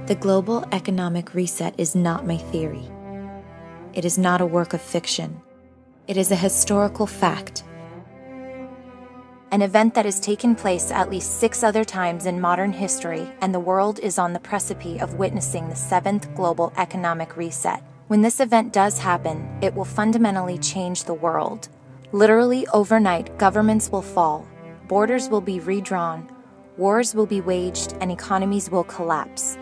The global economic reset is not my theory. It is not a work of fiction. It is a historical fact. An event that has taken place at least 6 other times in modern history, and the world is on the precipice of witnessing the 7th global economic reset. When this event does happen, it will fundamentally change the world. Literally overnight, governments will fall, borders will be redrawn, wars will be waged, and economies will collapse.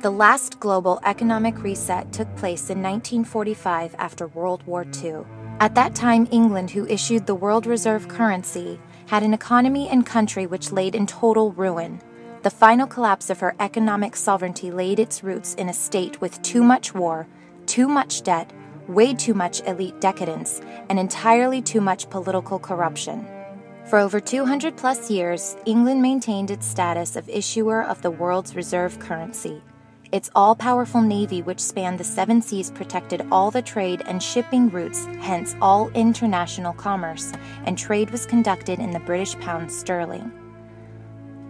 The last global economic reset took place in 1945 after World War II. At that time, England, who issued the world reserve currency, had an economy and country which laid in total ruin. The final collapse of her economic sovereignty laid its roots in a state with too much war, too much debt, way too much elite decadence, and entirely too much political corruption. For over 200 plus years, England maintained its status of issuer of the world's reserve currency. Its all-powerful navy, which spanned the 7 seas, protected all the trade and shipping routes, hence all international commerce, and trade was conducted in the British pound sterling.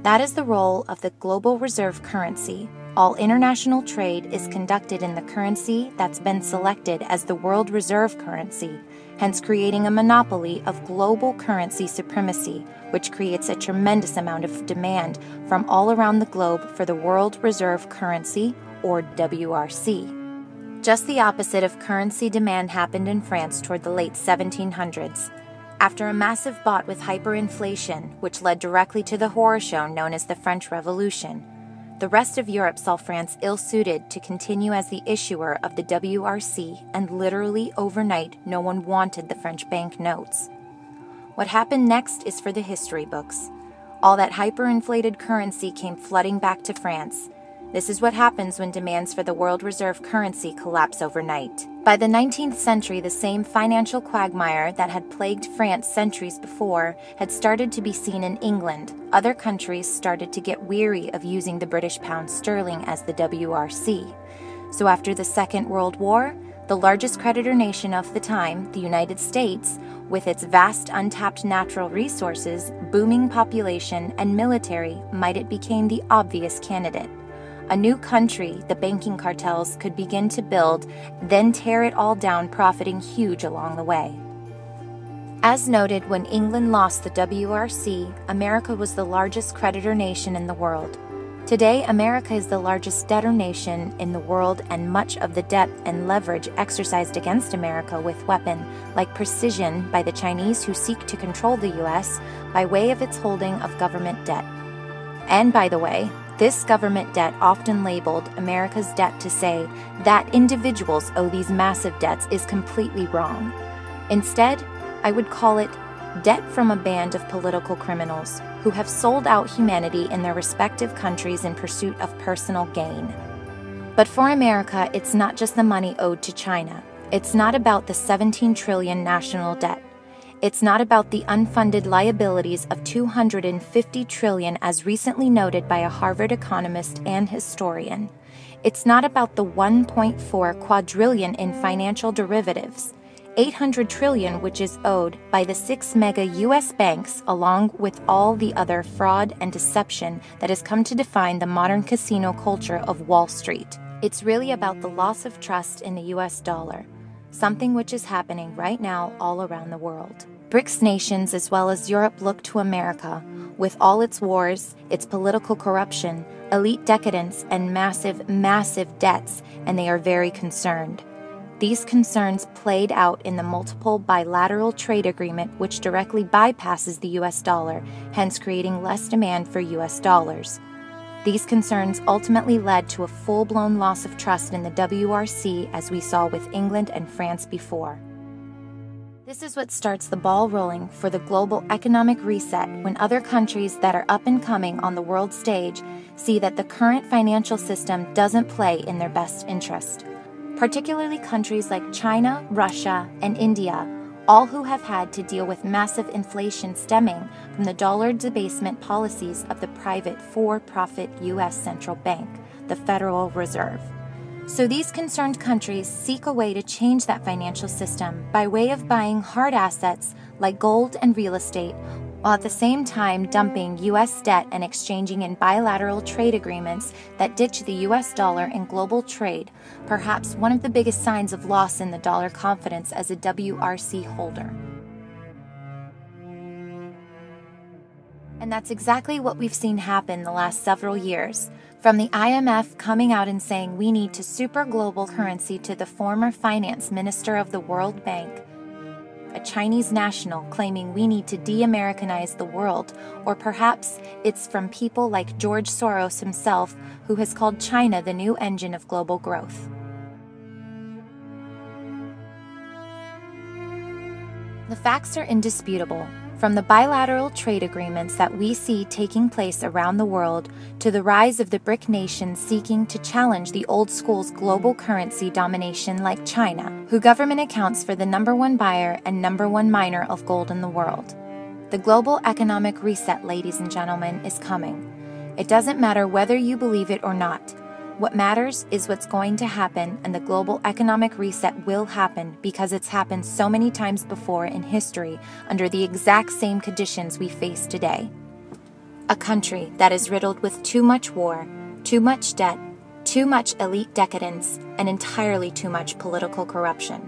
That is the role of the global reserve currency. All international trade is conducted in the currency that's been selected as the world reserve currency, hence creating a monopoly of global currency supremacy, which creates a tremendous amount of demand from all around the globe for the world reserve currency, or WRC. Just the opposite of currency demand happened in France toward the late 1700s. After a massive bout with hyperinflation, which led directly to the horror show known as the French Revolution, the rest of Europe saw France ill-suited to continue as the issuer of the WRC, and literally overnight, no one wanted the French banknotes. What happened next is for the history books. All that hyperinflated currency came flooding back to France. This is what happens when demands for the world reserve currency collapse overnight. By the 19th century, the same financial quagmire that had plagued France centuries before had started to be seen in England. Other countries started to get weary of using the British pound sterling as the WRC. So after the Second World War, the largest creditor nation of the time, the United States, with its vast untapped natural resources, booming population, and military, might became the obvious candidate. A new country the banking cartels could begin to build, then tear it all down, profiting huge along the way. As noted, when England lost the WRC, America was the largest creditor nation in the world. Today, America is the largest debtor nation in the world, and much of the debt and leverage exercised against America with weapon like precision by the Chinese, who seek to control the U.S. by way of its holding of government debt. And by the way, this government debt, often labeled America's debt to say that individuals owe these massive debts, is completely wrong. Instead, I would call it debt from a band of political criminals who have sold out humanity in their respective countries in pursuit of personal gain. But for America, it's not just the money owed to China. It's not about the 17 trillion national debt. It's not about the unfunded liabilities of 250 trillion, as recently noted by a Harvard economist and historian. It's not about the 1.4 quadrillion in financial derivatives, 800 trillion which is owed by the 6 mega U.S. banks, along with all the other fraud and deception that has come to define the modern casino culture of Wall Street. It's really about the loss of trust in the U.S. dollar, something which is happening right now all around the world. BRICS nations as well as Europe look to America, with all its wars, its political corruption, elite decadence, and massive debts, and they are very concerned. These concerns played out in the multiple bilateral trade agreement, which directly bypasses the U.S. dollar, hence creating less demand for U.S. dollars. These concerns ultimately led to a full-blown loss of trust in the WRC, as we saw with England and France before. This is what starts the ball rolling for the global economic reset, when other countries that are up and coming on the world stage see that the current financial system doesn't play in their best interest. Particularly countries like China, Russia, and India, all who have had to deal with massive inflation stemming from the dollar debasement policies of the private for-profit U.S. central bank, the Federal Reserve. So these concerned countries seek a way to change that financial system by way of buying hard assets like gold and real estate, while at the same time dumping U.S. debt and exchanging in bilateral trade agreements that ditch the U.S. dollar in global trade, perhaps one of the biggest signs of loss in the dollar confidence as a WRC holder. And that's exactly what we've seen happen the last several years. From the IMF coming out and saying we need to super global currency to the former finance minister of the World Bank, a Chinese national claiming we need to de-Americanize the world, or perhaps it's from people like George Soros himself, who has called China the new engine of global growth. The facts are indisputable. From the bilateral trade agreements that we see taking place around the world to the rise of the BRIC nations seeking to challenge the old school's global currency domination like China, who government accounts for the #1 buyer and #1 miner of gold in the world. The global economic reset, ladies and gentlemen, is coming. It doesn't matter whether you believe it or not. What matters is what's going to happen, and the global economic reset will happen because it's happened so many times before in history under the exact same conditions we face today. A country that is riddled with too much war, too much debt, too much elite decadence, and entirely too much political corruption.